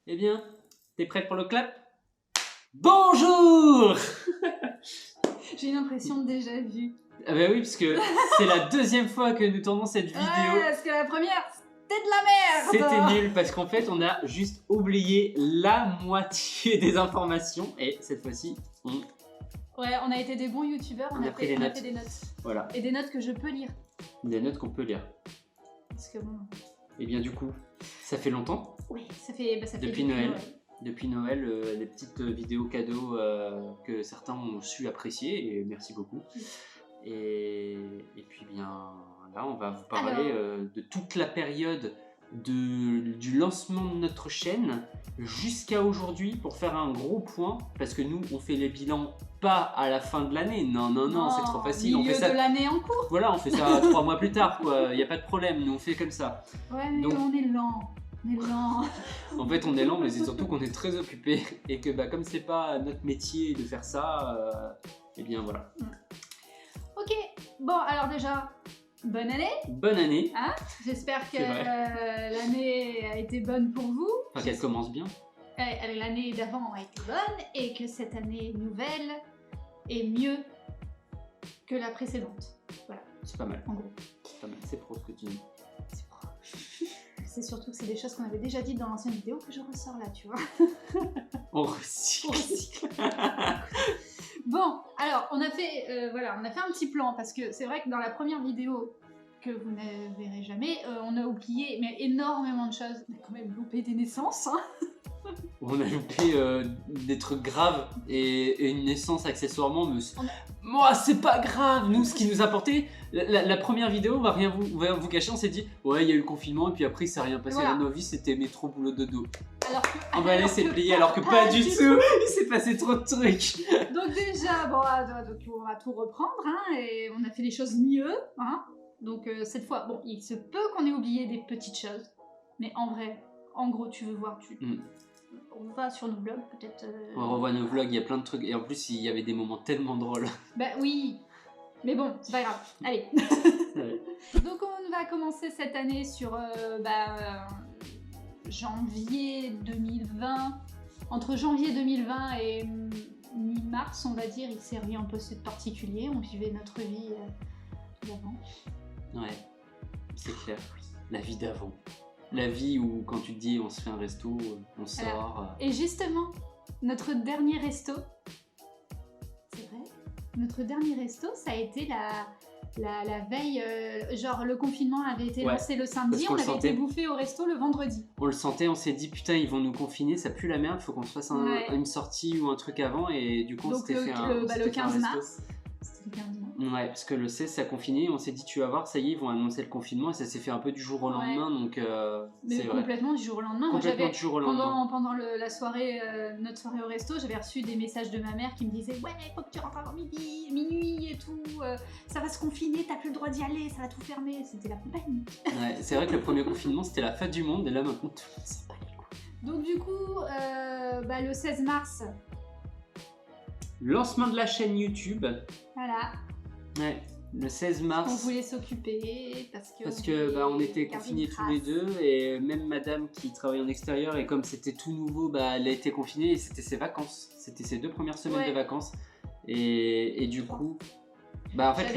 Eh bien, t'es prête pour le clap? Bonjour! J'ai une impression de déjà vu. Ah bah oui, parce que c'est la deuxième fois que nous tournons cette vidéo. Ouais, parce que la première, c'était de la merde. C'était nul parce qu'en fait, on a juste oublié la moitié des informations. Et cette fois-ci, Ouais, on a été des bons youtubeurs, on a fait des notes. Voilà. Et des notes que je peux lire. Des notes qu'on peut lire. Parce que bon... Et bien du coup, ça fait longtemps. Oui, ça fait depuis Noël. Depuis Noël, les petites vidéos cadeaux que certains ont su apprécier, et merci beaucoup. Et puis bien là, on va vous parler de toute la période du lancement de notre chaîne jusqu'à aujourd'hui pour faire un gros point, parce que nous, on fait les bilans pas à la fin de l'année, non, c'est trop facile. On fait ça de l'année en cours. Voilà, on fait ça 3 mois plus tard, quoi. Il n'y a pas de problème, nous on fait comme ça. Ouais, mais donc, on est lent. En fait, on est lent, mais c'est surtout qu'on est très occupé et que comme c'est pas notre métier de faire ça, et bien voilà. Ok, bon alors déjà, bonne année. Bonne année. Hein, j'espère que l'année a été bonne pour vous. Enfin, qu'elle commence bien. L'année d'avant a été bonne et que cette année nouvelle est mieux que la précédente. Voilà. C'est pas mal. En gros. C'est pas mal, c'est pro ce que tu dis. C'est pro. C'est surtout que c'est des choses qu'on avait déjà dites dans l'ancienne vidéo que je ressors là, tu vois. On recycle. Bon, alors on a fait un petit plan parce que c'est vrai que dans la première vidéo que vous ne verrez jamais, on a oublié mais énormément de choses. On a quand même loupé des naissances, hein. On a loupé des trucs graves et une naissance accessoirement, mais moi c'est pas grave. Nous, ce qui nous a apporté, la première vidéo, on va rien vous cacher, on s'est dit ouais, il y a eu le confinement et puis après ça a rien passé. Voilà. Nos vies, c'était métro boulot dodo. On va laisser plier alors que pas du tout. Il s'est passé trop de trucs. Donc déjà, bon, donc on va tout reprendre, hein, et on a fait les choses mieux, hein. Donc cette fois, bon, il se peut qu'on ait oublié des petites choses, mais en vrai, en gros, tu veux voir, on va sur nos vlogs peut-être. On revoit nos vlogs, il y a plein de trucs, et en plus il y avait des moments tellement drôles. Bah oui, mais bon, c'est pas grave. Allez. Donc on va commencer cette année sur janvier 2020. Entre janvier 2020 et mi-mars, on va dire, il s'est rien passé de particulier. On vivait notre vie d'avant. Ouais, c'est clair. La vie d'avant. La vie où quand tu te dis on se fait un resto, on sort. Alors, et justement, notre dernier resto, c'est vrai, notre dernier resto, ça a été la veille, genre le confinement avait été lancé le samedi, on avait été bouffé au resto le vendredi. On le sentait, on s'est dit putain ils vont nous confiner, ça pue la merde, faut qu'on se fasse une sortie ou un truc avant, et du coup on s'était fait le 15 mars. C'était le 15 mars. Ouais, parce que le 16 ça a confiné, on s'est dit tu vas voir, ça y est, ils vont annoncer le confinement, et ça s'est fait un peu du jour au lendemain, donc mais c'est complètement du jour au lendemain. Complètement du jour au lendemain. Pendant la soirée, notre soirée au resto, j'avais reçu des messages de ma mère qui me disaient ouais, faut que tu rentres avant minuit et tout, ça va se confiner, t'as plus le droit d'y aller, ça va tout fermer. C'était la panique. Ouais, c'est vrai que le premier confinement c'était la fête du monde, et là maintenant tout le monde s'en bat les couilles. Donc du coup, le 16 mars, lancement de la chaîne YouTube. Voilà. Ouais, le 16 mars. On voulait s'occuper parce que on était confinés tous les deux, et même madame qui travaille en extérieur, et comme c'était tout nouveau, elle a été confinée, et c'était ses vacances. C'était ses 2 premières semaines de vacances. Et du coup, en fait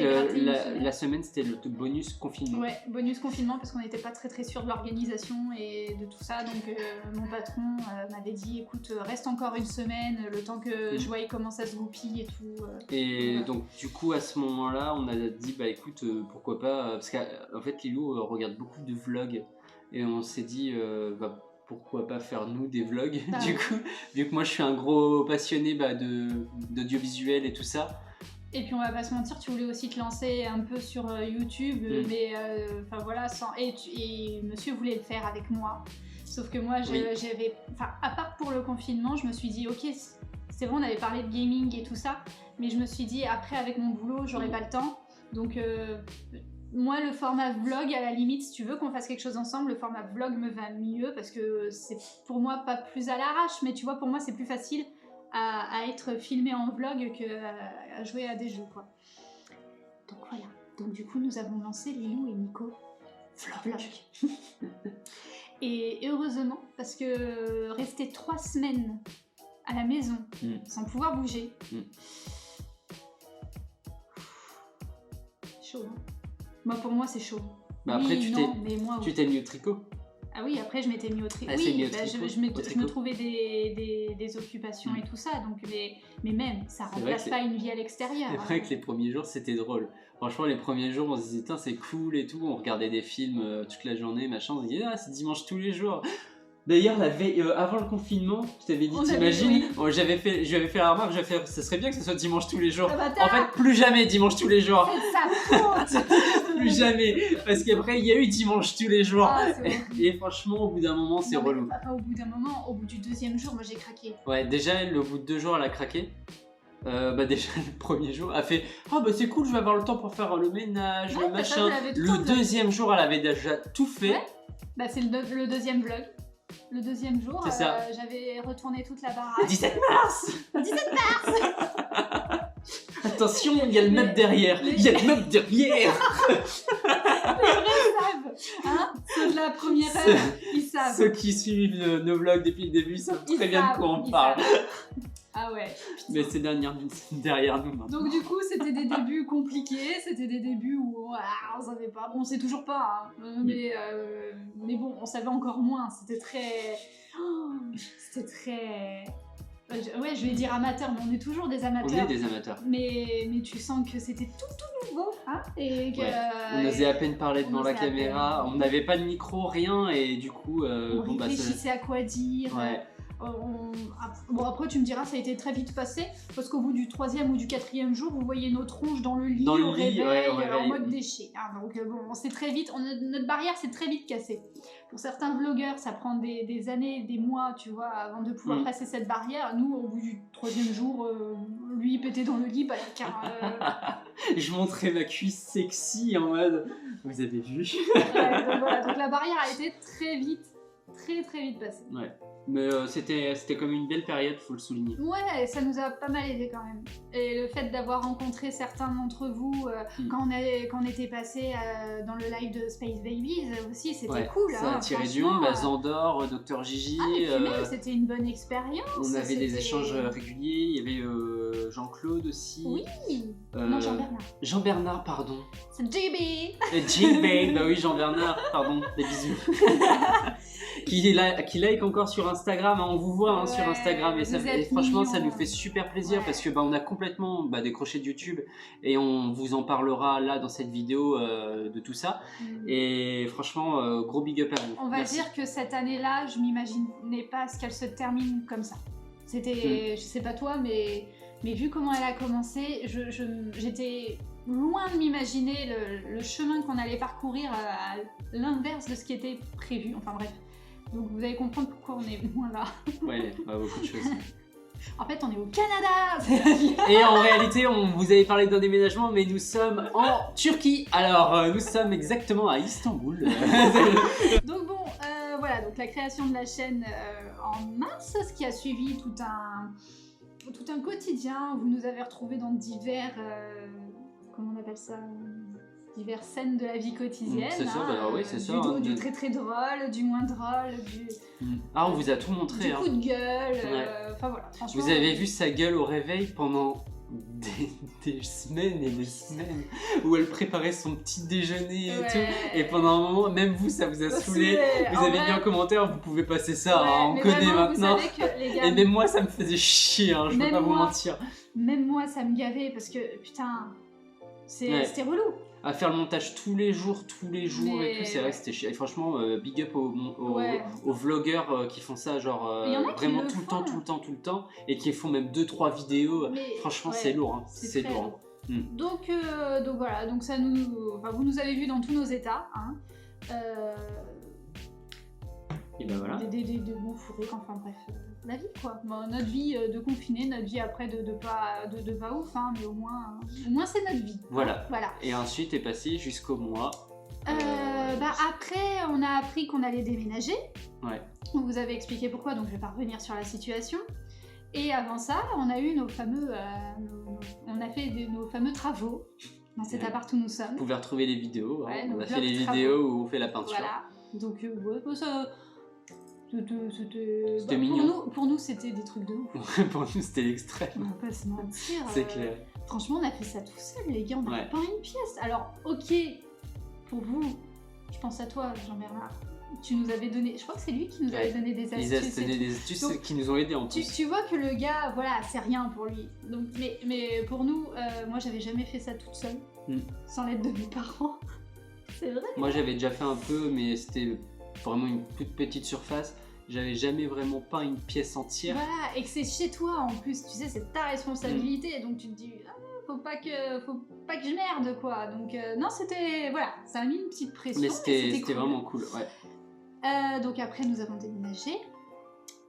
la semaine c'était le bonus confinement. Ouais, bonus confinement, parce qu'on n'était pas très sûr de l'organisation et de tout ça. Donc mon patron m'avait dit écoute, reste encore une semaine, le temps que je voie comment ça se goupille et tout. Et donc du coup à ce moment là on a dit écoute, pourquoi pas, parce qu'en fait Lilou regarde beaucoup de vlogs, et on s'est dit pourquoi pas faire nous des vlogs. Du coup, vu que moi je suis un gros passionné d'audiovisuel et tout ça. Et puis on va pas se mentir, tu voulais aussi te lancer un peu sur YouTube, mais enfin voilà, et monsieur voulait le faire avec moi. Sauf que moi j'avais, enfin à part pour le confinement, je me suis dit ok, c'est vrai, on avait parlé de gaming et tout ça, mais je me suis dit après avec mon boulot j'aurais pas le temps. Donc moi le format vlog, à la limite, si tu veux qu'on fasse quelque chose ensemble, le format vlog me va mieux, parce que c'est pour moi pas plus à l'arrache, mais tu vois, pour moi c'est plus facile à être filmé en vlog qu'à jouer à des jeux, quoi. Donc voilà. Donc du coup, nous avons lancé Lilou et Nico Vlog. Et heureusement, parce que rester 3 semaines à la maison sans pouvoir bouger, chaud. Hein. Moi, pour moi, c'est chaud. Bah après, oui, tu t'es mis au tricot. Ah oui, après je m'étais mis au tricot. Ah, oui, je me trouvais des occupations et tout ça, donc mais même, ça remplace pas une vie à l'extérieur. C'est vrai que les premiers jours, c'était drôle. Franchement, les premiers jours, on se disait, c'est cool et tout, on regardait des films toute la journée, machin, on se disait, c'est dimanche tous les jours. D'ailleurs, avant le confinement, je t'avais dit, t'imagines, je lui avais fait la remarque, ça serait bien que ce soit dimanche tous les jours. En fait, plus jamais dimanche tous les jours. C'est sa faute. Plus jamais, parce qu'après, il y a eu dimanche tous les jours. Ah, et franchement, au bout d'un moment, c'est relou. Pas au bout d'un moment, au bout du 2e jour, moi j'ai craqué. Ouais, déjà, au bout de 2 jours, elle a craqué. Déjà le premier jour elle fait c'est cool, je vais avoir le temps pour faire le ménage, le machin. Le 2e jour elle avait déjà tout fait. Ouais. C'est le 2e vlog. Le 2e jour j'avais retourné toute la baraque. 17 mars. Attention, il y a le meuble derrière. Il y a le meuble derrière. Les vrais savent, hein. Ceux de la première heure, ils savent. Ceux qui suivent nos vlogs depuis le début savent très bien de quoi on parle. Ah ouais. Mais c'est derrière nous maintenant. Donc du coup, c'était des débuts compliqués, c'était des débuts où on savait pas. Bon, on sait toujours pas, hein, mais bon, on savait encore moins. C'était très... Ouais, je vais dire amateur, mais on est toujours des amateurs. On est des amateurs. Mais tu sens que c'était tout nouveau, hein, et que, on osait à peine parler devant la caméra, on n'avait pas de micro, rien, et du coup... on réfléchissait à quoi dire. Ouais. Bon, après tu me diras, ça a été très vite passé parce qu'au bout du 3e ou du 4e jour, vous voyez nos tronches dans le lit, au réveil, en mode déchet. Hein, donc bon, c'est très vite, notre barrière s'est très vite cassée. Pour certains vlogueurs, ça prend des années, des mois, tu vois, avant de pouvoir passer cette barrière. Nous, au bout du 3e jour, lui il pétait dans le lit, Je montrais ma cuisse sexy en mode, vous avez vu. donc la barrière a été très vite passée. Ouais. Mais c'était comme une belle période, faut le souligner. Ouais, ça nous a pas mal aidé quand même. Et le fait d'avoir rencontré certains d'entre vous quand on était passé dans le live de Space Babies aussi, c'était cool. Ça a tiré du monde, Zandor, Dr Gigi. Et puis même, c'était une bonne expérience. On avait des échanges réguliers, il y avait Jean-Claude aussi. Oui. Non, Jean-Bernard. Jean-Bernard, pardon. C'est JB. JB, bah oui, Jean-Bernard, pardon, des bisous. qui like encore sur Instagram, on vous voit sur Instagram et franchement ça nous fait super plaisir parce que on a complètement décroché de YouTube et on vous en parlera là dans cette vidéo de tout ça et franchement gros big up à vous. On va dire que cette année-là, je m'imaginais pas à ce qu'elle se termine comme ça. C'était, je sais pas toi, mais vu comment elle a commencé, j'étais loin de m'imaginer le chemin qu'on allait parcourir à l'inverse de ce qui était prévu. Enfin bref. Donc vous allez comprendre pourquoi on est moins là. Ouais, beaucoup de choses. En fait, on est au Canada. Et en réalité, on vous avait parlé d'un déménagement, mais nous sommes en Turquie. Alors, nous sommes exactement à Istanbul. Donc bon, voilà, donc la création de la chaîne en mars, ce qui a suivi tout un quotidien. Vous nous avez retrouvés dans divers... comment on appelle ça ? Diverses scènes de la vie quotidienne. C'est ça, oui, c'est ça. Du très très drôle, du moins drôle, du... on vous a tout montré. Du coup de gueule, enfin voilà, franchement... Vous avez vu sa gueule au réveil pendant des semaines et des semaines où elle préparait son petit déjeuner et tout. Et pendant un moment, même vous, ça vous a saoulé. Vous avez mis en commentaire, vous pouvez passer ça, on connaît maintenant. Vous savez que, les gars, et même moi, ça me faisait chier, je peux pas vous mentir. Même moi, ça me gavait parce que, putain, c'était relou. À faire le montage tous les jours et tout, c'est vrai que c'était chiant. Et franchement, big up aux vlogueurs qui font ça, genre vraiment tout le temps, et qui font même 2-3 vidéos. Franchement, c'est lourd, c'est lourd. Donc voilà, donc ça vous nous avez vu dans tous nos états. Et ben voilà. Des bons fourrés, enfin bref, la vie quoi. Notre vie de confiné, notre vie après de pas ouf, mais au moins c'est notre vie. Voilà. Et ensuite est passé jusqu'au mois. Après, on a appris qu'on allait déménager. Ouais. On vous avait expliqué pourquoi, donc je vais pas revenir sur la situation. Et avant ça, on a eu nos fameux travaux dans cet appart où nous sommes. Vous pouvez retrouver les vidéos. On a fait les vidéos où on fait la peinture. Voilà. Donc C'était mignon. Pour nous, c'était des trucs de ouf. Pour nous, c'était l'extrême. On va pas se mentir. C'est clair. Franchement, on a fait ça tout seul, les gars. On n'a pas une pièce. Alors, ok, pour vous, je pense à toi, Jean-Bernard. Tu nous avais donné, je crois que c'est lui qui nous avait donné des astuces. Il a donné des astuces donc, qui nous ont aidés en plus. Tu vois que le gars, voilà, c'est rien pour lui. Donc, mais pour nous, moi j'avais jamais fait ça toute seule, sans l'aide de mes parents. C'est vrai. Moi j'avais déjà fait un peu, mais c'était vraiment une toute petite surface. J'avais jamais vraiment peint une pièce entière. Voilà, et que c'est chez toi en plus, tu sais, c'est ta responsabilité. Donc tu te dis, faut pas que je merde quoi. Donc non, c'était, voilà, ça a mis une petite pression. Mais c'était cool. vraiment cool, ouais. Donc après, nous avons déménagé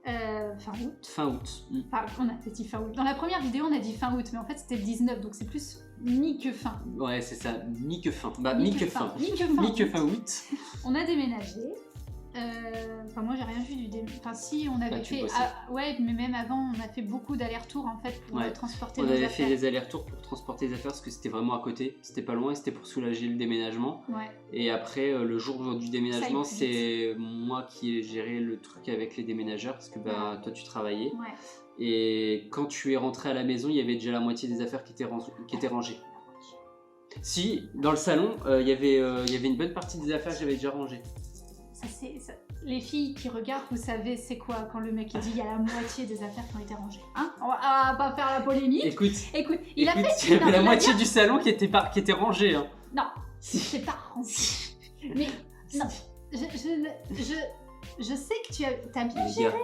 fin août. Fin août. Enfin, on a dit fin août. Dans la première vidéo, on a dit fin août, mais en fait, c'était le 19, donc c'est plus mi que fin. Ouais, c'est ça, mi que fin. Mi que fin août. On a déménagé. Enfin, moi, j'ai rien vu du déménagement. Enfin, si, on avait fait. Ouais, mais même avant, on a fait beaucoup d'allers-retours en fait pour transporter nos affaires. On avait fait des allers-retours pour transporter les affaires parce que c'était vraiment à côté, c'était pas loin et c'était pour soulager le déménagement. Ouais. Et après, le jour du déménagement, c'est moi qui ai géré le truc avec les déménageurs parce que toi, tu travaillais. Ouais. Et quand tu es rentré à la maison, il y avait déjà la moitié des affaires qui étaient rangées. Si, dans le salon, il y avait une bonne partie des affaires que j'avais déjà rangées. Ça. Les filles qui regardent, vous savez c'est quoi quand le mec dit il y a la moitié des affaires qui ont été rangées, hein? On va pas faire la polémique. Écoute, il a fait. Il y avait la moitié du salon qui était rangée. Hein. Non, c'est pas rangé. Mais non, je sais que tu as bien géré.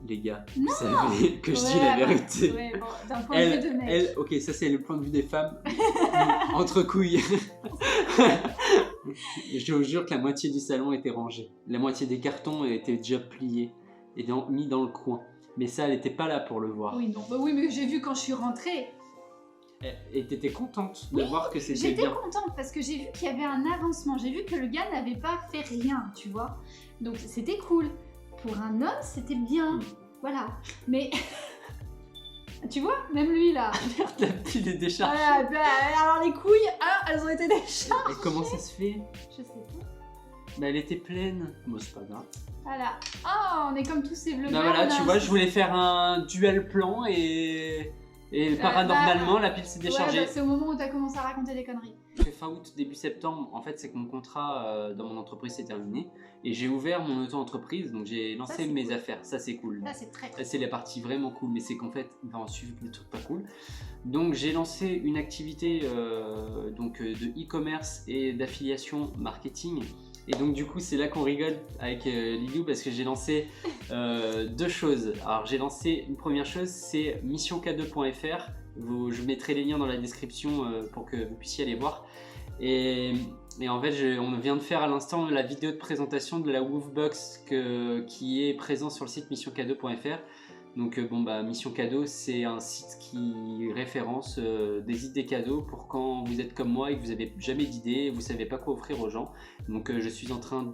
Les gars, non. Vous savez que je dis la vérité. Ouais, bon, d'un point de vue de mec. Ok, ça c'est le point de vue des femmes. Entre couilles. Je vous jure que la moitié du salon était rangée. La moitié des cartons étaient déjà pliés et mis dans le coin. Mais ça, elle n'était pas là pour le voir. Oui, non. Bah oui, mais j'ai vu quand je suis rentrée. Et t'étais contente de voir que c'était bien. J'étais contente parce que j'ai vu qu'il y avait un avancement. J'ai vu que le gars n'avait pas fait rien, tu vois. Donc c'était cool. Pour un homme, c'était bien. Voilà. Mais... Tu vois, même lui là. Merde, la pile est déchargée. Alors les couilles, elles ont été déchargées. Et comment ça se fait? Je sais pas. Bah elle était pleine. Bon, c'est pas grave. Voilà. Oh, on est comme tous ces vlogueurs. Bah voilà, tu vois, je voulais faire un duel plan et paranormalement, la pile s'est déchargée. C'est au moment où t'as commencé à raconter des conneries. Fin août, début septembre, en fait, c'est que mon contrat dans mon entreprise s'est terminé et j'ai ouvert mon auto-entreprise, donc j'ai lancé mes affaires. Ça, c'est cool. Ça, c'est très cool. C'est la partie vraiment cool, mais c'est qu'en fait, on va en suivre des trucs pas cool. Donc, j'ai lancé une activité de e-commerce et d'affiliation marketing. Et donc du coup c'est là qu'on rigole avec Lilou parce que j'ai lancé deux choses. Alors j'ai lancé une première chose, c'est missionk2.fr. Je mettrai les liens dans la description pour que vous puissiez aller voir. Et en fait on vient de faire à l'instant la vidéo de présentation de la Woofbox qui est présent sur le site missionk2.fr. Donc Mission Cadeau, c'est un site qui référence des idées cadeaux pour quand vous êtes comme moi et que vous n'avez jamais d'idées et vous ne savez pas quoi offrir aux gens. Donc je suis en train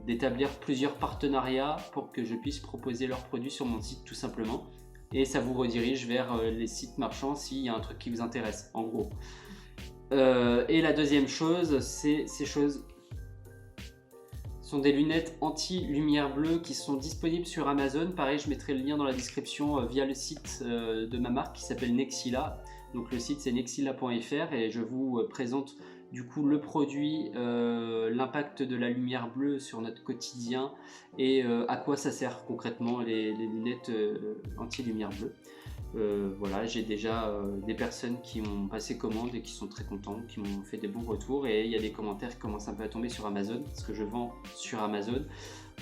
d'établir plusieurs partenariats pour que je puisse proposer leurs produits sur mon site tout simplement. Et ça vous redirige vers les sites marchands s'il y a un truc qui vous intéresse, en gros. Et la deuxième chose, c'est ces choses... Ce sont des lunettes anti-lumière bleue qui sont disponibles sur Amazon. Pareil, je mettrai le lien dans la description via le site de ma marque qui s'appelle Nexila. Donc le site c'est nexila.fr et je vous présente du coup le produit, l'impact de la lumière bleue sur notre quotidien et à quoi ça sert concrètement les lunettes anti-lumière bleue. Voilà, j'ai déjà des personnes qui ont passé commande et qui sont très contentes, qui m'ont fait des bons retours et il y a des commentaires qui commencent un peu à tomber sur Amazon parce que je vends sur Amazon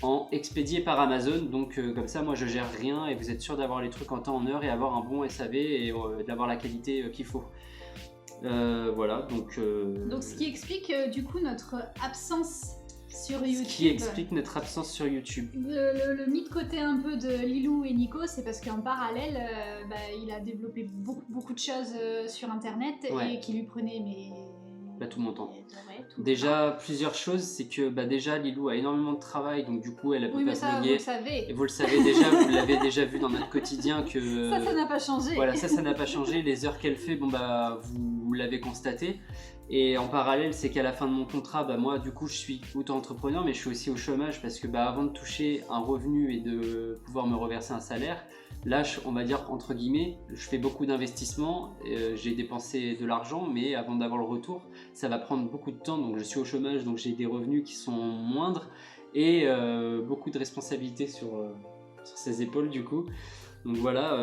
en expédié par Amazon, donc comme ça moi je gère rien et vous êtes sûr d'avoir les trucs en temps en heure et avoir un bon SAV et d'avoir la qualité qu'il faut. Voilà, donc ce qui explique du coup notre absence sur YouTube. Ce qui explique notre absence sur YouTube. Le mis de côté un peu de Lilou et Nico, c'est parce qu'en parallèle, il a développé beaucoup de choses sur internet et qui lui prenaient Là, tout montant. Ouais, tout Déjà, plusieurs choses, c'est que déjà, Lilou a énormément de travail, donc du coup, elle a pu pas ça, vous vlogger. le savez. Et vous le savez déjà, vous l'avez déjà vu dans notre quotidien que... Ça n'a pas changé. Voilà, ça n'a pas changé. Les heures qu'elle fait, vous l'avez constaté. Et en parallèle, c'est qu'à la fin de mon contrat, moi, du coup, je suis auto-entrepreneur, mais je suis aussi au chômage parce que avant de toucher un revenu et de pouvoir me reverser un salaire, là, on va dire, entre guillemets, je fais beaucoup d'investissements, j'ai dépensé de l'argent, mais avant d'avoir le retour, ça va prendre beaucoup de temps. Donc, je suis au chômage, donc j'ai des revenus qui sont moindres et beaucoup de responsabilités sur ses épaules, du coup. Donc voilà,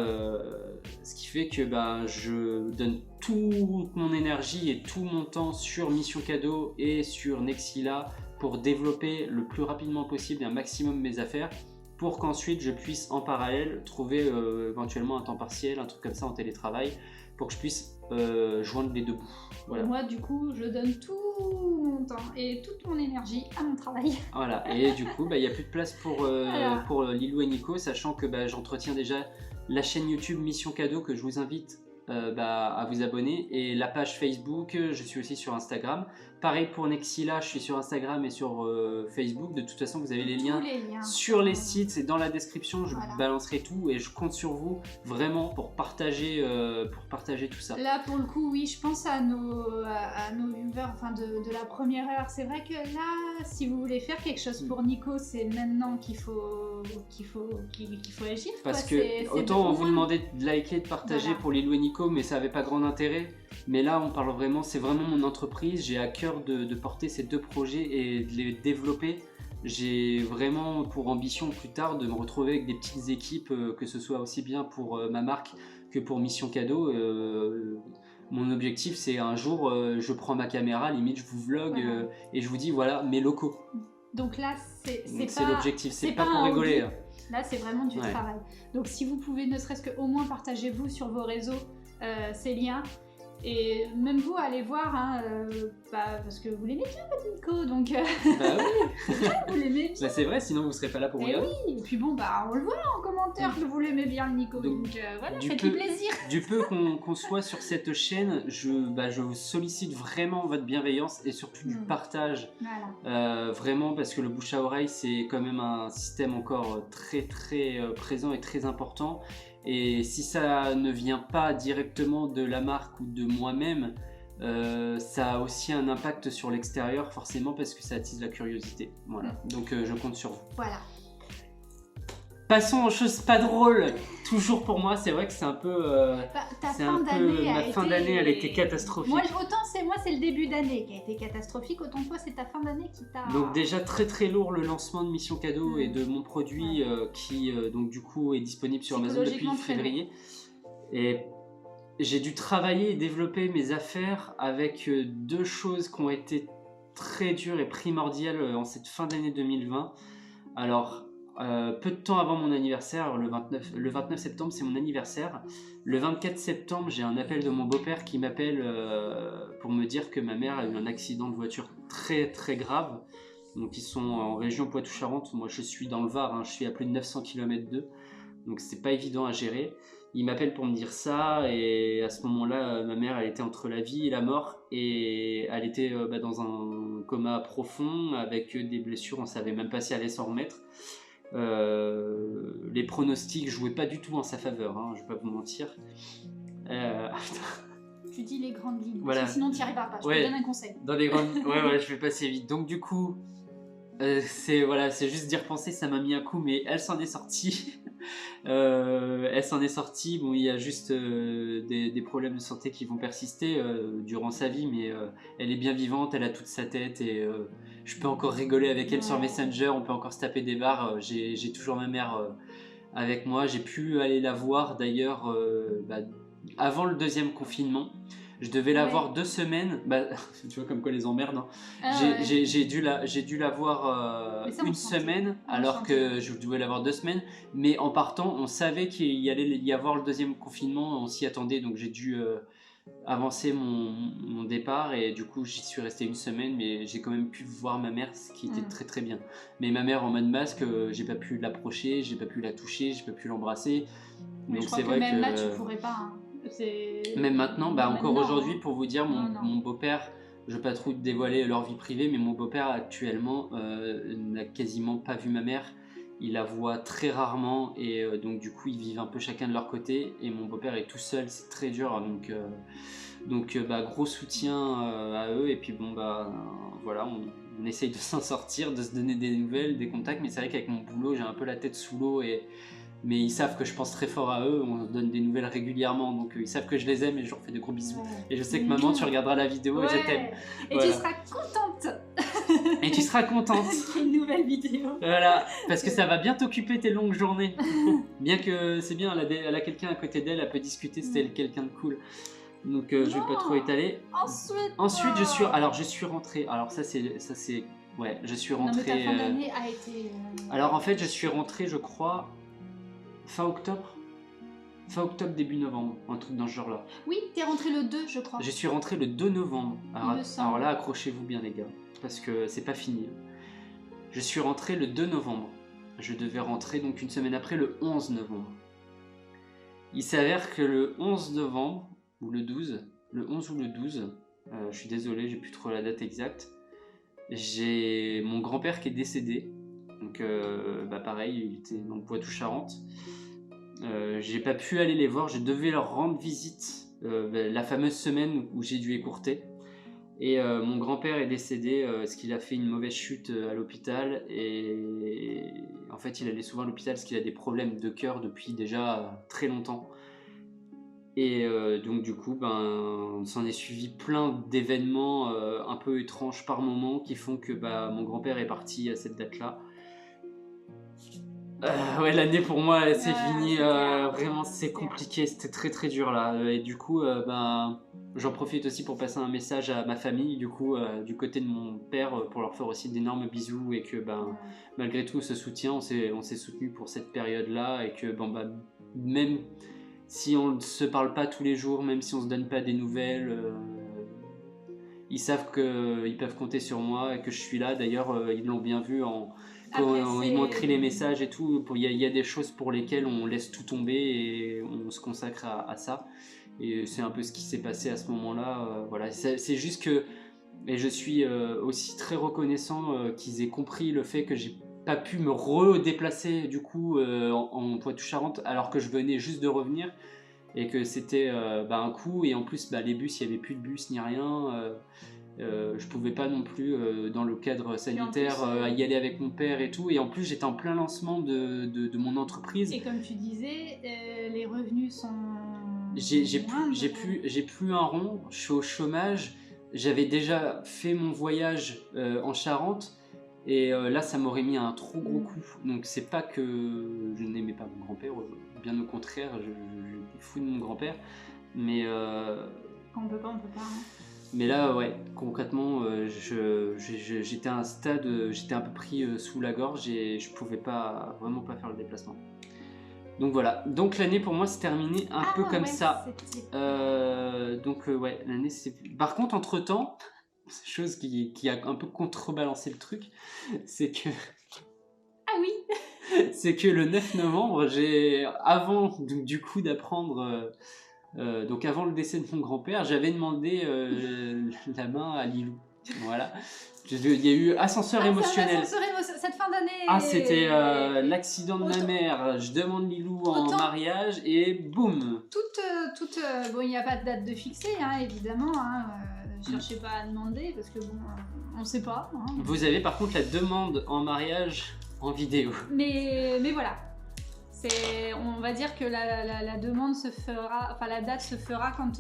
ce qui fait que je donne toute mon énergie et tout mon temps sur Mission Cadeau et sur Nexila pour développer le plus rapidement possible un maximum mes affaires pour qu'ensuite je puisse en parallèle trouver éventuellement un temps partiel, un truc comme ça en télétravail pour que je puisse joindre les deux bouts. Voilà. Moi du coup je donne tout mon temps et toute mon énergie à mon travail. Voilà, et du coup il n'y a plus de place pour Lilou et Nico, sachant que j'entretiens déjà la chaîne YouTube Mission Cadeau que je vous invite à vous abonner, et la page Facebook, je suis aussi sur Instagram. Pareil pour Nexila, je suis sur Instagram et sur Facebook. De toute façon, vous avez les liens sur les sites, c'est dans la description, je balancerai tout et je compte sur vous vraiment pour partager tout ça. Là pour le coup, oui, je pense à nos viewers, enfin de la première heure. C'est vrai que là, si vous voulez faire quelque chose pour Nico, c'est maintenant qu'il faut agir. Parce que autant on vous demandait de liker, de partager pour Lilou et Nico, mais ça n'avait pas grand intérêt. Mais là, on parle vraiment, c'est vraiment mon entreprise. J'ai à cœur de porter ces deux projets et de les développer. J'ai vraiment pour ambition plus tard de me retrouver avec des petites équipes, que ce soit aussi bien pour ma marque que pour Mission Cadeau. Mon objectif, c'est un jour, je prends ma caméra, limite je vous vlog et je vous dis voilà mes locaux. Donc là, c'est l'objectif, c'est pas pour rigoler. Hobby. Là, c'est vraiment du travail. Donc si vous pouvez, ne serait-ce qu'au moins partagez-vous sur vos réseaux ces liens. Et même vous, allez voir, parce que vous l'aimez bien, votre Nico, donc... oui. Vous l'aimez bien. C'est vrai, sinon vous ne serez pas là pour regarder. Oui, et puis bon, on le voit en commentaire que vous l'aimez bien, le Nico, donc voilà, faites-lui plaisir. Du peu qu'on soit sur cette chaîne, je vous sollicite vraiment votre bienveillance et surtout du partage. Voilà. Vraiment, parce que le bouche à oreille, c'est quand même un système encore très très présent et très important. Et si ça ne vient pas directement de la marque ou de moi-même, ça a aussi un impact sur l'extérieur, forcément, parce que ça attise la curiosité. Voilà. Donc je compte sur vous. Voilà. Passons aux choses pas drôles. Toujours pour moi, c'est vrai que c'est un peu. Ma fin d'année, elle a été catastrophique. Moi, c'est le début d'année qui a été catastrophique. Autant toi, c'est ta fin d'année qui t'a. Donc déjà très très lourd le lancement de Mission Cadeau et de mon produit qui donc du coup est disponible sur Amazon depuis février. Et j'ai dû travailler et développer mes affaires avec deux choses qui ont été très dures et primordiales en cette fin d'année 2020. Alors. Peu de temps avant mon anniversaire, le 29 septembre, c'est mon anniversaire. Le 24 septembre, j'ai un appel de mon beau-père qui m'appelle pour me dire que ma mère a eu un accident de voiture très très grave. Donc ils sont en région Poitou-Charentes. Moi, je suis dans le Var, je suis à plus de 900 km d'eux. Donc c'est pas évident à gérer. Il m'appelle pour me dire ça, et à ce moment-là, ma mère, elle était entre la vie et la mort, et elle était dans un coma profond avec des blessures. On savait même pas si elle allait s'en remettre. Les pronostics jouaient pas du tout en sa faveur, je vais pas vous mentir. Tu dis les grandes lignes, voilà. Parce que sinon tu n'y arriveras pas. Je te donne un conseil. Dans les grandes, je vais passer vite. Donc du coup, c'est juste d'y repenser, ça m'a mis un coup, mais elle s'en est sortie. Bon, il y a juste des problèmes de santé qui vont persister durant sa vie, mais elle est bien vivante, elle a toute sa tête, et je peux encore rigoler avec elle sur Messenger, on peut encore se taper des barres. J'ai toujours ma mère avec moi. J'ai pu aller la voir d'ailleurs avant le deuxième confinement. Je devais la voir 2 semaines, tu vois comme quoi les emmerdes. J'ai dû la voir une semaine, alors que je devais la voir 2 semaines. Mais en partant, on savait qu'il y allait y avoir le deuxième confinement, on s'y attendait, donc j'ai dû avancer mon départ, et du coup j'y suis resté 1 semaine, mais j'ai quand même pu voir ma mère, ce qui était très très bien. Mais ma mère en mode masque, j'ai pas pu l'approcher, j'ai pas pu la toucher, j'ai pas pu l'embrasser. Mais donc c'est vrai que même là tu pourrais pas. Même maintenant, encore aujourd'hui, pour vous dire, mon beau-père je veux pas trop dévoiler leur vie privée, mais mon beau-père actuellement n'a quasiment pas vu ma mère. Il la voit très rarement et donc du coup ils vivent un peu chacun de leur côté et mon beau-père est tout seul, c'est très dur donc gros soutien à eux et puis voilà, on essaye de s'en sortir, de se donner des nouvelles, des contacts, mais c'est vrai qu'avec mon boulot j'ai un peu la tête sous l'eau mais ils savent que je pense très fort à eux, on se donne des nouvelles régulièrement, donc ils savent que je les aime et je leur fais de gros bisous. Ouais. Et je sais que maman, tu regarderas la vidéo et je t'aime. Et voilà. Tu seras contente. Et tu seras contente. Une nouvelle vidéo. Voilà, parce que ça va bien t'occuper tes longues journées. Bien que c'est bien, elle a quelqu'un à côté d'elle, elle peut discuter, c'était quelqu'un de cool. Donc je vais pas trop étaler. Ensuite je suis rentrée. Alors ça c'est ouais, je suis rentrée. Non mais ta fin d'année a été. Alors en fait je suis rentrée, je crois. Fin octobre, début novembre, un truc dans ce genre-là. Oui, t'es rentré le 2, je crois. Je suis rentré le 2 novembre. Alors là, accrochez-vous bien, les gars, parce que c'est pas fini. Je suis rentré le 2 novembre. Je devais rentrer donc une semaine après, le 11 novembre. Il s'avère que le 11 novembre, ou le 12, je suis désolé, j'ai plus trop la date exacte, j'ai mon grand-père qui est décédé. Donc pareil, il était dans le Poitou-Charentes. J'ai pas pu aller les voir, je devais leur rendre visite la fameuse semaine où j'ai dû écourter. Et mon grand-père est décédé parce qu'il a fait une mauvaise chute à l'hôpital. Et en fait, il allait souvent à l'hôpital parce qu'il a des problèmes de cœur depuis déjà très longtemps. Et donc du coup, on s'en est suivi plein d'événements un peu étranges par moment qui font que mon grand-père est parti à cette date-là. Ouais, l'année pour moi c'est fini, vraiment c'est compliqué, c'était très très dur là, et du coup j'en profite aussi pour passer un message à ma famille du coup du côté de mon père pour leur faire aussi d'énormes bisous et que malgré tout ce soutien on s'est soutenu pour cette période là et que même si on ne se parle pas tous les jours, même si on se donne pas des nouvelles, ils savent qu'ils peuvent compter sur moi et que je suis là. D'ailleurs ils l'ont bien vu quand ils m'ont écrit les messages et tout. Il y a des choses pour lesquelles on laisse tout tomber et on se consacre à ça. Et c'est un peu ce qui s'est passé à ce moment-là. Voilà. C'est juste que, et je suis aussi très reconnaissant qu'ils aient compris le fait que j'ai pas pu me redéplacer du coup en Poitou-Charentes alors que je venais juste de revenir et que c'était un coup. Et en plus, les bus, il n'y avait plus de bus ni rien. Je pouvais pas non plus dans le cadre sanitaire y aller avec mon père et tout, et en plus j'étais en plein lancement de mon entreprise et comme tu disais les revenus sont j'ai plus un rond, je suis au chômage, j'avais déjà fait mon voyage en Charente et là ça m'aurait mis un trop gros coup, donc c'est pas que je n'aimais pas mon grand-père, bien au contraire, je fous de mon grand-père, mais quand on peut pas hein. Mais là, ouais, concrètement, j'étais à un stade, j'étais un peu pris sous la gorge et je pouvais vraiment pas faire le déplacement. Donc voilà, donc l'année pour moi c'est terminé un peu comme ça. Donc ouais, l'année c'est... Par contre, entre-temps, chose qui a un peu contrebalancé le truc, c'est que... Ah oui. C'est que le 9 novembre, avant donc, du coup d'apprendre... donc avant le décès de mon grand-père, j'avais demandé la main à Lilou. Voilà. Il y a eu ascenseur émotionnel. Cette fin d'année. Ah, c'était l'accident de ma mère. Je demande Lilou en mariage et boum. Bon, il n'y a pas de date de fixée, hein, évidemment. Cherchez pas à demander parce que bon, on sait pas. Hein. Vous avez par contre la demande en mariage en vidéo. Mais voilà. On va dire que la demande se fera, enfin la date se fera quand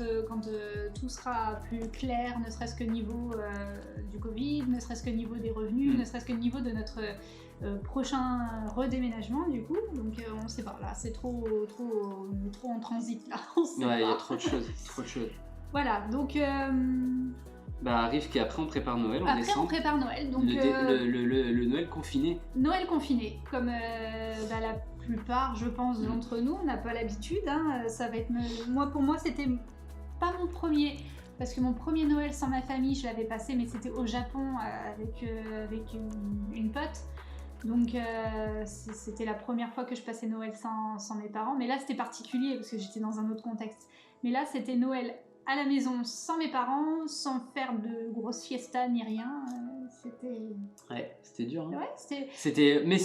tout sera plus clair, ne serait-ce que niveau du Covid, ne serait-ce que niveau des revenus, ne serait-ce que niveau de notre prochain redéménagement du coup. Donc on sait pas, là c'est trop en transit là. Ouais, il y a trop de choses, Voilà, donc... arrive qu'après on prépare Noël en décembre. Après on prépare Noël, donc... Le Noël confiné. Noël confiné, comme la plupart, je pense, d'entre nous, on n'a pas l'habitude. Hein, ça va être... Pour moi, c'était pas mon premier, parce que mon premier Noël sans ma famille, je l'avais passé, mais c'était au Japon avec une pote. Donc c'était la première fois que je passais Noël sans mes parents. Mais là, c'était particulier, parce que j'étais dans un autre contexte. Mais là, c'était Noël à la maison sans mes parents, sans faire de grosses fiestas ni rien. C'était... Ouais, c'était dur. Hein. Ouais, mais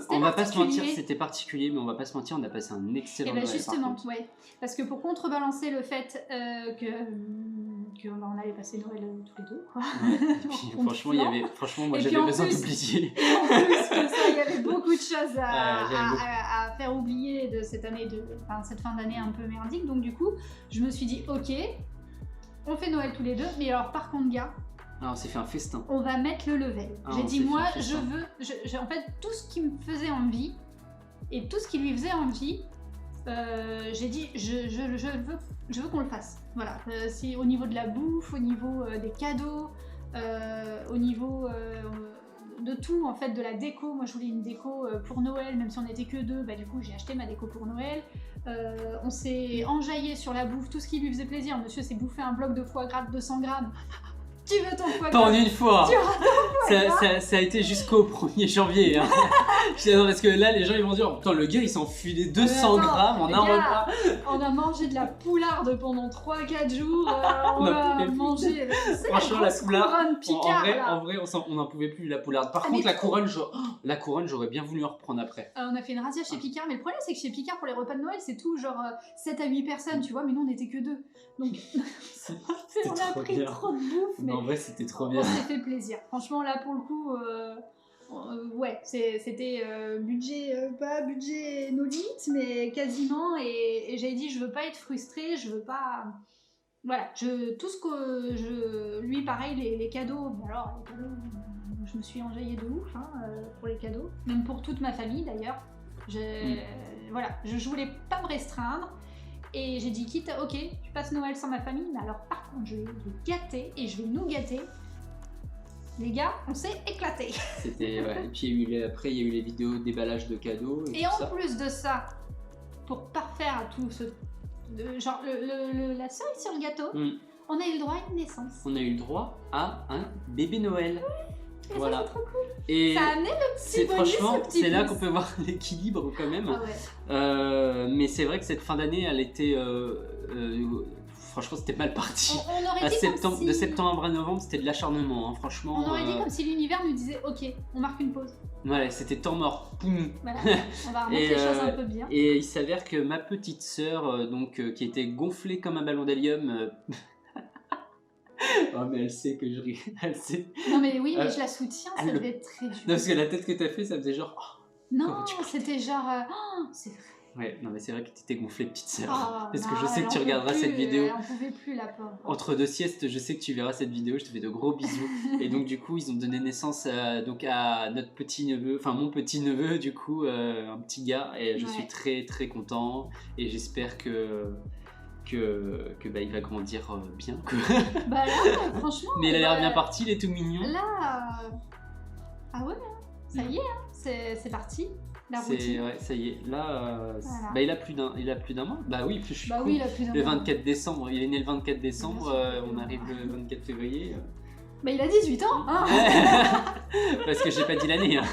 on va pas se mentir, c'était particulier, mais on va pas se mentir, on a passé un excellent Noël. Justement, ouais. Parce que pour contrebalancer le fait qu'on allait passer Noël tous les deux, quoi. Ouais, et puis, franchement, moi j'avais besoin d'oublier. Et en plus que ça, il y avait beaucoup de choses à faire oublier de cette année, cette fin d'année un peu merdique. Donc du coup, je me suis dit, ok, on fait Noël tous les deux, mais alors par contre, gars, on s'est fait un festin. On va mettre le level. J'ai dit, moi, je veux... en fait, tout ce qui me faisait envie, et tout ce qui lui faisait envie, j'ai dit, je veux qu'on le fasse. Voilà. C'est au niveau de la bouffe, au niveau des cadeaux, au niveau de tout, en fait, de la déco. Moi, je voulais une déco pour Noël, même si on n'était que deux. Bah, du coup, j'ai acheté ma déco pour Noël. On s'est enjaillé sur la bouffe, tout ce qui lui faisait plaisir. Monsieur s'est bouffé un bloc de foie gras de 200 grammes. Tu veux ton foie gras? Pas en une fois. Tu auras ton foie gras. Ça a été jusqu'au 1er janvier. Hein. Parce que là, les gens ils vont dire, putain, le gars il s'en filait 200 grammes en un repas. On a mangé de la poularde pendant 3-4 jours. On a mangé. Franchement, la poularde. Picard, en vrai, on n'en pouvait plus la poularde. Par contre, la couronne, j'aurais bien voulu en reprendre après. On a fait une razzia chez Picard, mais le problème c'est que chez Picard, pour les repas de Noël, c'est tout genre 7 à 8 personnes, tu vois, mais nous on n'était que 2. Donc, on a pris trop de bouffe. Mais en vrai, c'était trop bien. On s'est fait plaisir. Franchement, là pour le coup. Ouais, c'était pas budget no limite, mais quasiment. Et j'avais dit, je veux pas être frustrée, je veux pas. Voilà, tout ce que lui, pareil, les cadeaux. Alors, les cadeaux, je me suis enjaillée de ouf pour les cadeaux, même pour toute ma famille d'ailleurs. Voilà, je voulais pas me restreindre. Et j'ai dit, quitte, ok, tu passes Noël sans ma famille, mais alors par contre, je vais les gâter et je vais nous gâter. Les gars, on s'est éclatés. C'était, ouais. Et puis après, il y a eu les vidéos déballage de cadeaux. Et en plus de ça, pour parfaire à tout ce. Genre, la cerise sur le gâteau, on a eu le droit à une naissance. On a eu le droit à un bébé Noël. Et voilà. Ça, c'est trop cool. Et ça a amené le petit bonus, franchement, le petit c'est là pouce. qu'on peut voir l'équilibre quand même. Ah ouais. Mais c'est vrai que cette fin d'année, elle était. Franchement, c'était mal parti. On aurait dit De septembre à novembre, c'était de l'acharnement, hein, franchement. On aurait dit comme si l'univers nous disait, ok, on marque une pause. Ouais, c'était temps mort. Poum. Voilà, on va remettre les choses un peu bien. Et il s'avère que ma petite sœur, qui était gonflée comme un ballon d'hélium. Oh, mais elle sait que je ris. Elle sait. Non, mais oui, mais je la soutiens, ça devait être très dur. Non, parce que la tête que t'as fait, ça faisait genre. Oh, non, c'était genre. C'est vrai. Ouais, non mais c'est vrai que t'étais gonflée, petite sœur. Parce non, que je sais que tu regarderas cette vidéo. On pouvait plus, la pauvre. Entre deux siestes, je sais que tu verras cette vidéo, je te fais de gros bisous. Et donc du coup, ils ont donné naissance donc à notre petit-neveu, enfin mon petit-neveu du coup, un petit gars. Et je suis très très content. Et j'espère que il va grandir bien. Bah là, franchement... Mais il a l'air bien parti, il est tout mignon. Là... Ah ouais, ça y est, c'est parti. Ouais, ça y est. Là, voilà. Il a plus d'un mois. Bah oui, je suis oui, il a plus d'un mois. Le 24 décembre, il est né le 24 décembre, on arrive le 24 février. Bah il a 18 ans, hein. Parce que j'ai pas dit l'année. Hein.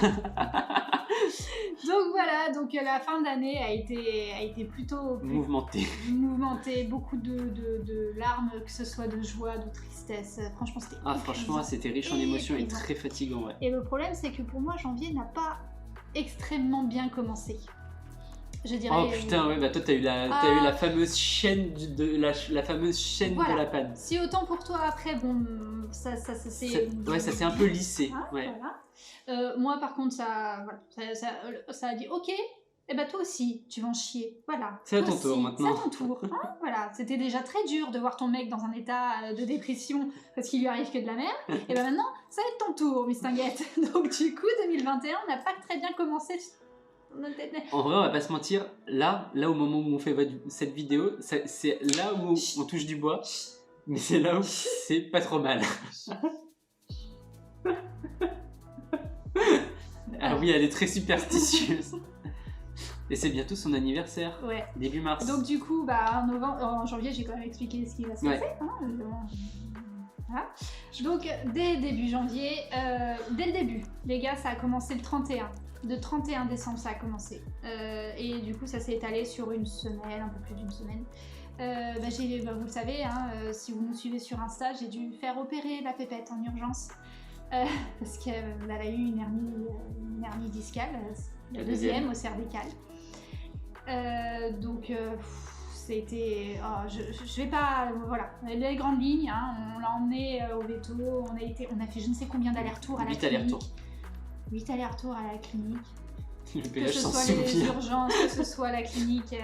Donc voilà, donc la fin d'année a été plutôt mouvementée, beaucoup de larmes, que ce soit de joie, de tristesse. Franchement, c'était franchement, c'était riche en émotions et très fatigant. Ouais. Et le problème, c'est que pour moi, janvier n'a pas extrêmement bien commencé. Je dirais. Oh putain, ouais, bah toi t'as eu la fameuse chaîne la fameuse chaîne de la panne. Si autant pour toi après, bon, ça c'est. Ouais, ça s'est un peu lissé. Ouais. Voilà. Moi par contre, ça a dit ok. Et bah toi aussi, tu vas en chier. Voilà. C'est à ton tour maintenant. C'est à ton tour. Hein, voilà. C'était déjà très dur de voir ton mec dans un état de dépression parce qu'il lui arrive que de la merde. Et bah maintenant, ça va être ton tour, Miss Tinguette. Donc du coup, 2021 n'a pas très bien commencé. En vrai, on va pas se mentir. Là au moment où on fait cette vidéo, c'est là où on touche du bois. Mais c'est là où c'est pas trop mal. Ah oui, elle est très superstitieuse. Et c'est bientôt son anniversaire, début mars. Donc du coup, en janvier, j'ai quand même expliqué ce qui va se passer. Hein, voilà. Donc dès début janvier, dès le début, les gars, ça a commencé le 31. De 31 décembre, ça a commencé. Et du coup, ça s'est étalé sur une semaine, un peu plus d'une semaine. Vous le savez, hein, si vous nous suivez sur Insta, j'ai dû faire opérer la pépette en urgence parce qu'elle a eu une hernie discale, la deuxième au cervical. C'était... je vais pas... Voilà, les grandes lignes, hein, on l'a emmené au veto, on a fait je ne sais combien d'allers-retours à la clinique. 8 allers-retours à la clinique. Que ce soit les urgences, que ce soit la clinique,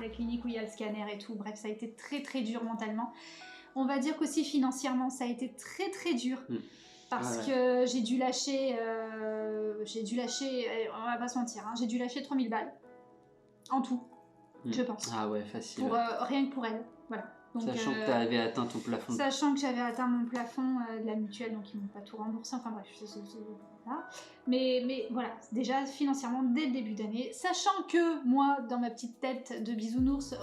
la clinique où il y a le scanner et tout. Bref, ça a été très très dur mentalement. On va dire qu'aussi financièrement, ça a été très très dur. Parce que j'ai dû lâcher, on va pas se mentir, hein, j'ai dû lâcher 3000 balles en tout. Je pense. Ah ouais, facile. Rien que pour elle, voilà. Donc, sachant que tu avais atteint ton plafond. Sachant que j'avais atteint mon plafond de la mutuelle, donc ils m'ont pas tout remboursé, enfin bref, voilà. Mais voilà, déjà financièrement, dès le début d'année, sachant que moi, dans ma petite tête de bisounours,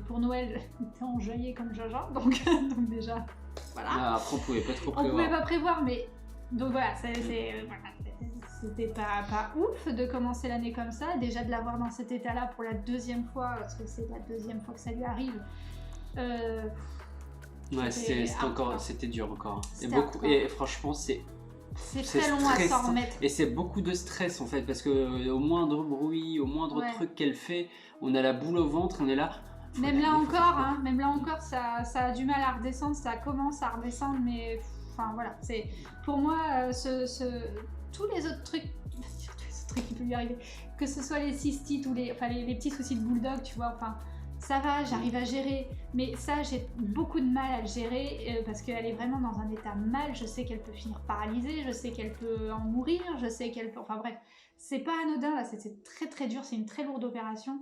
pour Noël, j'étais enjaillée comme Jaja, donc déjà, voilà. Après, on pouvait pas trop prévoir. On pouvait pas prévoir, mais... Donc voilà, c'était pas ouf de commencer l'année comme ça, déjà de l'avoir dans cet état-là pour la deuxième fois, parce que c'est la deuxième fois que ça lui arrive. C'était dur encore. Et franchement, c'est très long à s'en remettre. Et c'est beaucoup de stress en fait, parce que au moindre bruit, au moindre truc qu'elle fait, on a la boule au ventre, on est là. Même là encore, ça a du mal à redescendre, ça commence à redescendre, mais enfin voilà, c'est pour moi tous les autres trucs qui peuvent lui arriver, que ce soit les cystites ou les petits soucis de bulldog, tu vois, enfin ça va, j'arrive à gérer, mais ça j'ai beaucoup de mal à le gérer parce qu'elle est vraiment dans un état mal. Je sais qu'elle peut finir paralysée, je sais qu'elle peut en mourir, je sais qu'elle peut, enfin bref, c'est pas anodin là, c'est très très dur, c'est une très lourde opération.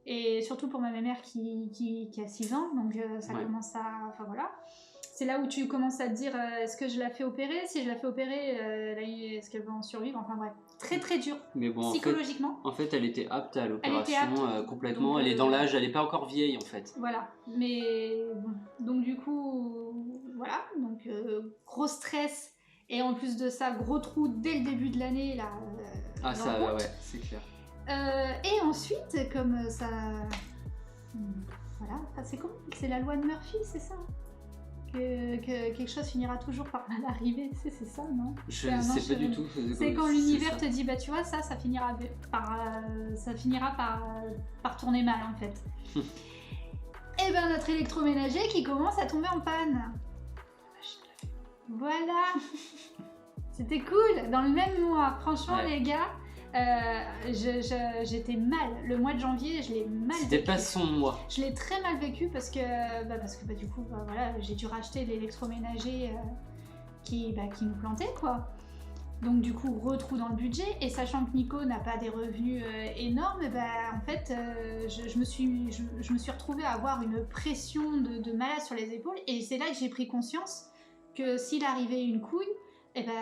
Et surtout pour ma mère qui a 6 ans, donc ça commence à... Enfin voilà. C'est là où tu commences à te dire, est-ce que je la fais opérer ? Si je la fais opérer, est-ce qu'elle va en survivre ? Enfin bref, très très dur, mais bon, psychologiquement. En fait, elle était apte à l'opération complètement. Donc, elle est dans l'âge, elle n'est pas encore vieille en fait. Voilà, mais bon. Donc du coup, voilà. Donc gros stress. Et en plus de ça, gros trou dès le début de l'année. Là, c'est clair. Et ensuite, comme ça... Voilà, c'est la loi de Murphy, c'est ça ? Que quelque chose finira toujours par mal arriver, c'est ça, non ? Je ne sais pas du tout. C'est quand l'univers te dit, bah tu vois, ça finira par tourner mal, en fait. Et ben notre électroménager qui commence à tomber en panne. Voilà. C'était cool, dans le même mois. Franchement, les gars... j'étais mal. Le mois de janvier, je l'ai mal vécu. C'était pas son mois. Je l'ai très mal vécu parce que du coup, voilà, j'ai dû racheter l'électroménager qui nous plantait, quoi. Donc du coup, retrou dans le budget. Et sachant que Nico n'a pas des revenus énormes, en fait, je me suis retrouvée à avoir une pression de malade sur les épaules. Et c'est là que j'ai pris conscience que s'il arrivait une couille,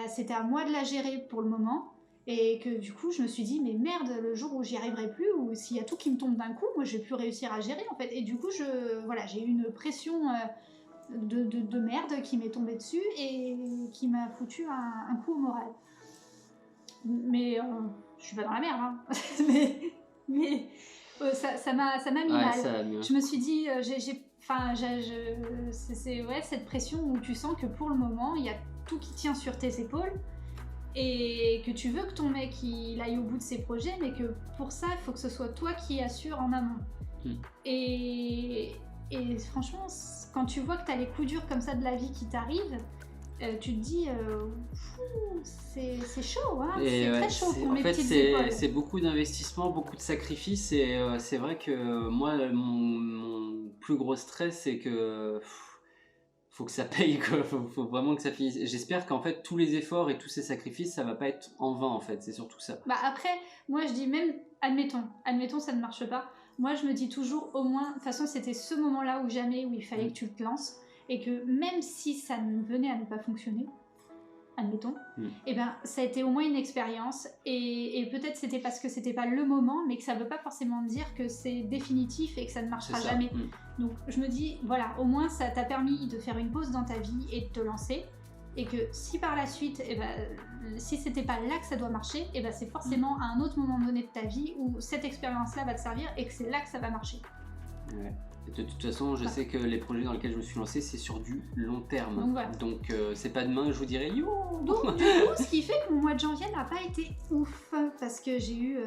c'était à moi de la gérer pour le moment. Et que du coup, je me suis dit, mais merde, le jour où j'y arriverai plus, ou s'il y a tout qui me tombe d'un coup, moi je vais plus réussir à gérer en fait. Et du coup, j'ai eu une pression de merde qui m'est tombée dessus et qui m'a foutu un coup au moral. Mais je suis pas dans la merde, hein. mais ça m'a mis mal. Je me suis dit, c'est cette pression où tu sens que pour le moment, il y a tout qui tient sur tes épaules. Et que tu veux que ton mec il aille au bout de ses projets, mais que pour ça, il faut que ce soit toi qui assure en amont. Et franchement, quand tu vois que tu as les coups durs comme ça de la vie qui t'arrivent, tu te dis, c'est chaud, hein, c'est très chaud pour mes petites épaules. C'est beaucoup d'investissement, beaucoup de sacrifices, et c'est vrai que moi, mon plus gros stress, c'est que... faut que ça paye, quoi. Faut vraiment que ça finisse. J'espère qu'en fait tous les efforts et tous ces sacrifices, ça va pas être en vain en fait, c'est surtout ça. Après, moi je dis même, admettons ça ne marche pas, moi je me dis toujours au moins, de toute façon c'était ce moment-là où il fallait que tu te lances, et que même si ça venait à ne pas fonctionner, admettons, ça a été au moins une expérience, et peut-être c'était parce que c'était pas le moment, mais que ça veut pas forcément dire que c'est définitif et que ça ne marchera jamais. Donc je me dis, voilà, au moins ça t'a permis de faire une pause dans ta vie et de te lancer, et que si par la suite, si c'était pas là que ça doit marcher, c'est forcément à un autre moment donné de ta vie où cette expérience-là va te servir et que c'est là que ça va marcher. Ouais. De toute façon, je sais que les projets dans lesquels je me suis lancé, c'est sur du long terme. Donc, voilà. Donc c'est pas demain que je vous dirai yo. Donc du coup, ce qui fait que mon mois de janvier n'a pas été ouf parce que j'ai eu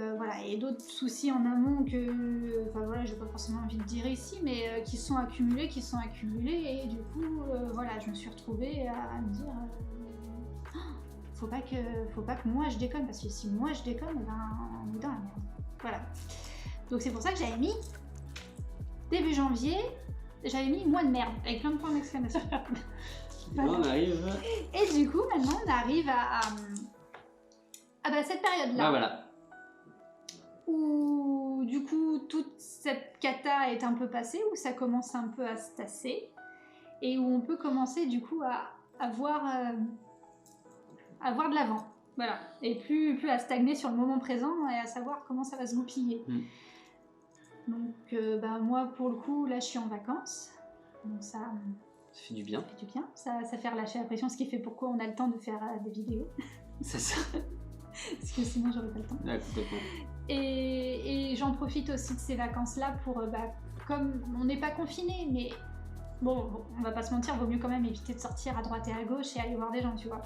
et d'autres soucis en amont que j'ai pas forcément envie de dire ici, mais qui sont accumulés et du coup je me suis retrouvée à me dire faut pas que moi je déconne, parce que si moi je déconne, on est dans la merde. Voilà. Donc c'est pour ça que j'avais mis début janvier, j'avais mis mois de merde avec plein de points d'exclamation. Voilà. On arrive. Et du coup, maintenant, on arrive à cette période-là. Ah, voilà. Où, du coup, toute cette cata est un peu passée, où ça commence un peu à se tasser, et où on peut commencer, du coup, à voir de l'avant. Voilà. Et plus à stagner sur le moment présent et à savoir comment ça va se goupiller. Donc, moi, pour le coup, là, je suis en vacances. Donc, ça fait du bien. Ça fait relâcher la pression, ce qui fait pourquoi on a le temps de faire des vidéos. C'est ça. Parce que sinon j'aurais pas le temps. Ouais, complètement. Et j'en profite aussi de ces vacances-là pour, comme on n'est pas confiné, mais bon, on va pas se mentir, vaut mieux quand même éviter de sortir à droite et à gauche et aller voir des gens, tu vois.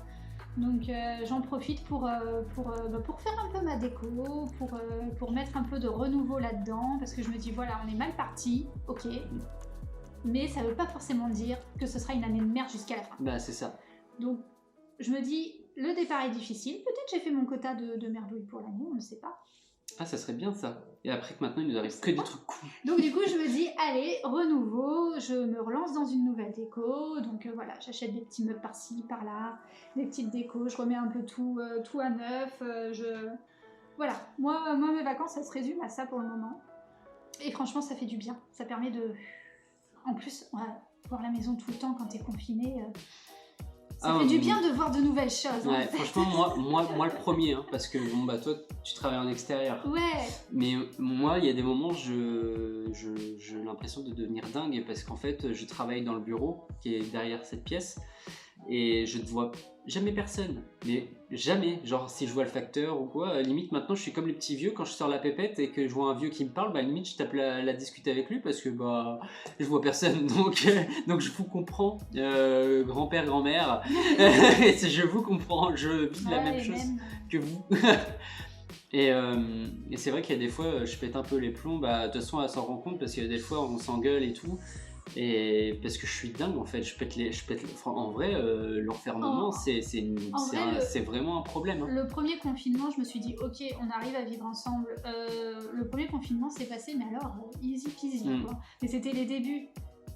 Donc j'en profite pour faire un peu ma déco, pour mettre un peu de renouveau là-dedans, parce que je me dis voilà, on est mal parti, ok. Mais ça veut pas forcément dire que ce sera une année de merde jusqu'à la fin. Bah c'est ça. Donc je me dis, le départ est difficile, peut-être j'ai fait mon quota de merdouille pour l'année, on ne sait pas. Ah, ça serait bien ça. Et après que maintenant il nous arrive que des trucs cool. Donc du coup je me dis, allez, renouveau, je me relance dans une nouvelle déco, donc j'achète des petits meubles par-ci, par-là, des petites décos, je remets un peu tout à neuf, Voilà, moi mes vacances ça se résume à ça pour le moment. Et franchement ça fait du bien, ça permet de... En plus, voir la maison tout le temps quand t'es confiné, ça fait du bien de voir de nouvelles choses. Ouais, franchement, moi le premier, hein, parce que toi, tu travailles en extérieur. Ouais. Mais moi, il y a des moments, j'ai l'impression de devenir dingue, parce qu'en fait, je travaille dans le bureau qui est derrière cette pièce, et je ne vois jamais personne. Mais jamais. Genre, si je vois le facteur ou quoi, limite, maintenant, je suis comme les petits vieux, quand je sors la pépette et que je vois un vieux qui me parle, limite, je tape la discuter avec lui, parce que je vois personne. Donc je vous comprends, grand-père, grand-mère. Je vous comprends, je vis la même chose que vous. Et c'est vrai qu'il y a des fois, je pète un peu les plombs. De toute façon, elle s'en rend compte, parce qu'il y a des fois, on s'engueule et tout. Et parce que je suis dingue en fait, je pète en vrai, l'enfermement c'est vraiment un problème. Le premier confinement, je me suis dit ok, on arrive à vivre ensemble. Le premier confinement s'est passé, mais alors easy peasy quoi. Mais c'était les débuts.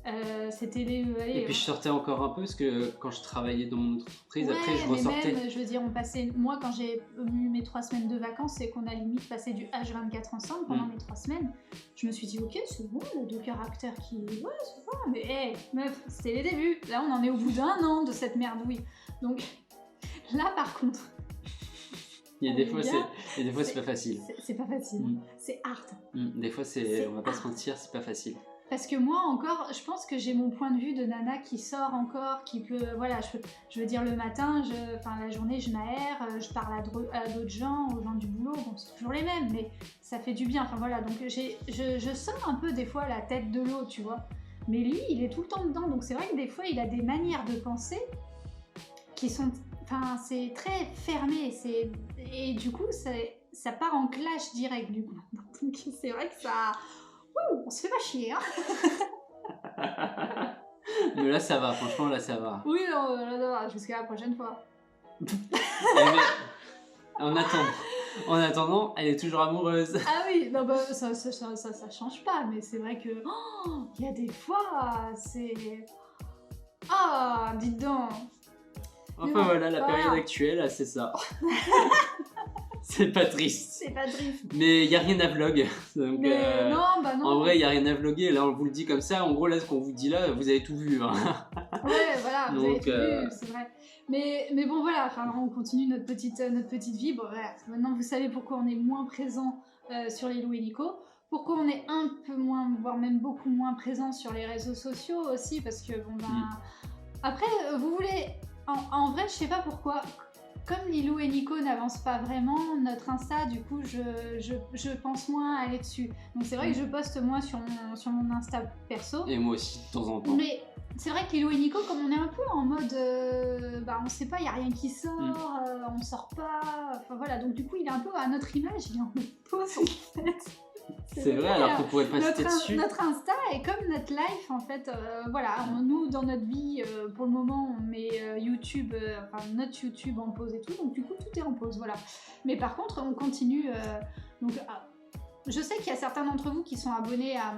Et puis je sortais encore un peu, parce que quand je travaillais dans mon entreprise, après je ressortais. Même, je veux dire, moi quand j'ai eu mes 3 semaines de vacances, c'est qu'on a limite passé du H24 ensemble pendant mes 3 semaines. Je me suis dit ok, c'est bon, il y a 2 caractères qui... Ouais, c'est bon, mais meuf, c'était les débuts. Là on en est au bout d'1 an de cette merdouille. Donc là par contre... Il y a des fois c'est pas facile. C'est pas facile, c'est hard. Des fois on va pas se mentir, c'est pas facile. Parce que moi encore, je pense que j'ai mon point de vue de nana qui sort encore, qui peut, je veux dire le matin, la journée je m'aère, je parle à d'autres gens, aux gens du boulot, bon c'est toujours les mêmes, mais ça fait du bien, donc je sors un peu des fois la tête de l'eau, tu vois. Mais lui, il est tout le temps dedans, donc c'est vrai que des fois il a des manières de penser qui sont, c'est très fermé, et du coup ça part en clash direct du coup. Donc c'est vrai que ça... on se fait pas chier, hein. Mais là ça va, franchement là ça va. Oui, non, là ça va, jusqu'à la prochaine fois. En attendant, elle est toujours amoureuse. Ah oui, non, ça change pas, mais c'est vrai que il y a des fois, c'est... Ah, dites donc. Enfin voilà, la période actuelle, c'est ça. C'est pas triste. C'est pas triste. Mais il n'y a rien à vlog. Donc, non. En vrai, il n'y a rien à vlogger. Là, on vous le dit comme ça. En gros, là, ce qu'on vous dit là, vous avez tout vu. Hein. Ouais, voilà, vous avez tout vu, c'est vrai. Mais bon, voilà, on continue notre petite vie. Bon, voilà, maintenant, vous savez pourquoi on est moins présent sur les Lou et Nico. Pourquoi on est un peu moins, voire même beaucoup moins présent sur les réseaux sociaux aussi. Parce que, après, vous voulez... En vrai, je sais pas pourquoi... comme Lilou et Nico n'avancent pas vraiment, notre Insta, du coup, je pense moins à aller dessus. Donc c'est vrai que je poste moins sur mon Insta perso. Et moi aussi, de temps en temps. Mais c'est vrai que Lilou et Nico, comme on est un peu en mode, on sait pas, il y a rien qui sort, on sort pas, enfin voilà. Donc du coup, il est un peu à notre image, il est en mode pause en fait. C'est vrai, alors qu'on pourrait pas citer dessus. Notre Insta est comme notre life en fait. Voilà, nous dans notre vie, pour le moment, on met YouTube, notre YouTube en pause et tout. Donc du coup, tout est en pause, voilà. Mais par contre, on continue. Je sais qu'il y a certains d'entre vous qui sont abonnés à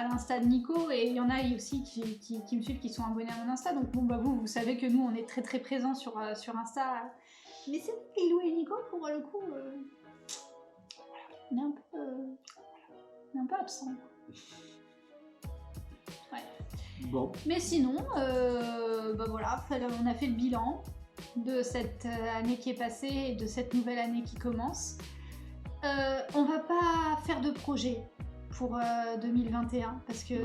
l'Insta de Nico et il y en a aussi qui me suivent qui sont abonnés à mon Insta. Donc bon, vous savez que nous, on est très très présents sur Insta. Mais c'est Lilou et Nico, pour le coup. On est un peu absent. Ouais. Bon. Mais sinon, voilà, on a fait le bilan de cette année qui est passée et de cette nouvelle année qui commence. On va pas faire de projet pour 2021 parce que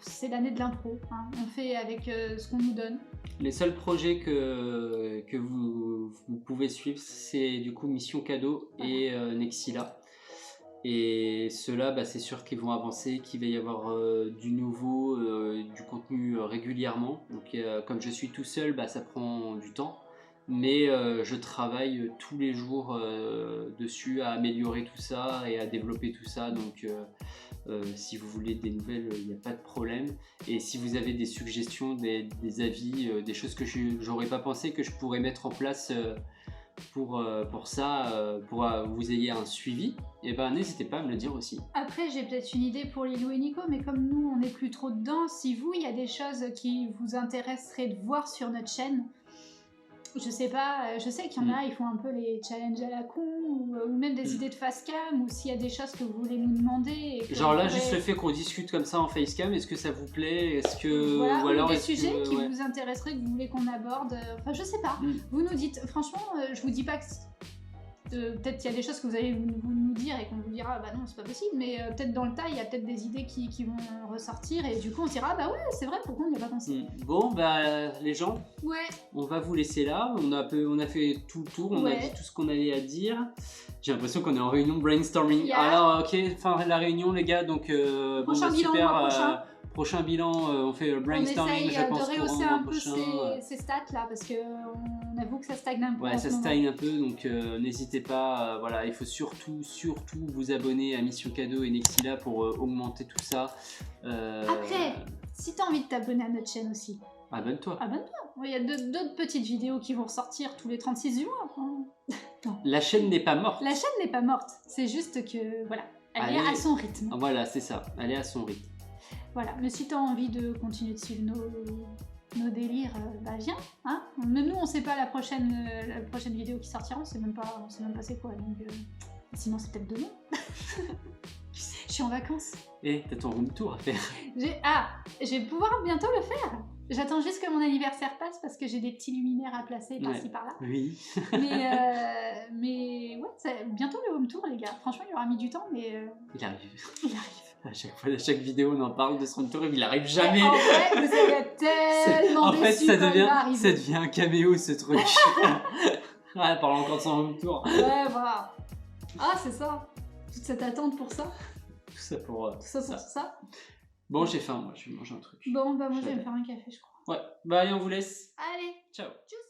c'est l'année de l'impro. Hein. On fait avec ce qu'on nous donne. Les seuls projets que vous pouvez suivre, c'est du coup Mission Cadeau et Nexila. Et ceux-là, c'est sûr qu'ils vont avancer, qu'il va y avoir du nouveau, du contenu régulièrement. Donc comme je suis tout seul, ça prend du temps. Mais je travaille tous les jours dessus à améliorer tout ça et à développer tout ça. Donc si vous voulez des nouvelles, il n'y a pas de problème. Et si vous avez des suggestions, des avis, des choses que j'aurais pas pensé que je pourrais mettre en place pour ça, pour vous ayez un suivi, et n'hésitez pas à me le dire aussi. Après, j'ai peut-être une idée pour Lilou et Nico, mais comme nous, on n'est plus trop dedans, si vous, il y a des choses qui vous intéresseraient de voir sur notre chaîne, je sais pas, je sais qu'il y en a, ils font un peu les challenges à la con, ou même des idées de facecam, ou s'il y a des choses que vous voulez nous demander. Genre là, juste le fait qu'on discute comme ça en facecam, est-ce que ça vous plaît? Est-ce que... Voilà, ou alors des sujets qui vous intéresseraient, que vous voulez qu'on aborde, enfin je sais pas, vous nous dites, franchement, je vous dis pas que... peut-être qu'il y a des choses que vous allez nous dire et qu'on vous dira non c'est pas possible, mais peut-être dans le tas il y a peut-être des idées qui vont ressortir et du coup on se dira ouais c'est vrai, pourquoi on n'y a pas pensé. Bon les gens, on va vous laisser là, on a fait tout le tour, on a dit tout ce qu'on avait à dire. J'ai l'impression qu'on est en réunion brainstorming. Alors ok, fin la réunion les gars, donc prochain bilan, super. Prochain bilan, on fait le brainstorming, je pense, de rehausser un peu ces stats là, parce qu'on avoue que ça stagne un peu. Ouais, ça stagne un peu, donc n'hésitez pas, voilà, il faut surtout vous abonner à Mission Cadeau et Nexila pour augmenter tout ça. Après, si t'as envie de t'abonner à notre chaîne aussi, abonne-toi. Il y a d'autres petites vidéos qui vont ressortir tous les 36 jours. La chaîne n'est pas morte. La chaîne n'est pas morte, c'est juste que, voilà, elle est à son rythme. Voilà, c'est ça, elle est à son rythme. Voilà, mais si tu as envie de continuer de suivre nos délires, viens. Hein, même nous, on sait pas la prochaine vidéo qui sortira, on sait même pas c'est quoi. Donc, sinon, c'est peut-être demain. Je suis en vacances. Et t'as ton room tour à faire. Je vais pouvoir bientôt le faire. J'attends juste que mon anniversaire passe parce que j'ai des petits luminaires à placer par-ci par-là. Oui. mais ouais, bientôt le home tour, les gars. Franchement, il aura mis du temps, mais... Il arrive. À chaque vidéo, on en parle de ce room tour et il arrive jamais. En fait, vous êtes tellement déçus ça devient un caméo, ce truc. Parle encore de son room tour. Ouais, voilà. C'est ça. Toute cette attente pour ça. Tout ça pour ça. Bon, j'ai faim, moi, je vais manger un truc. Bon, moi, je vais me faire un café, je crois. Ouais, allez, on vous laisse. Allez. Ciao. Tchuss.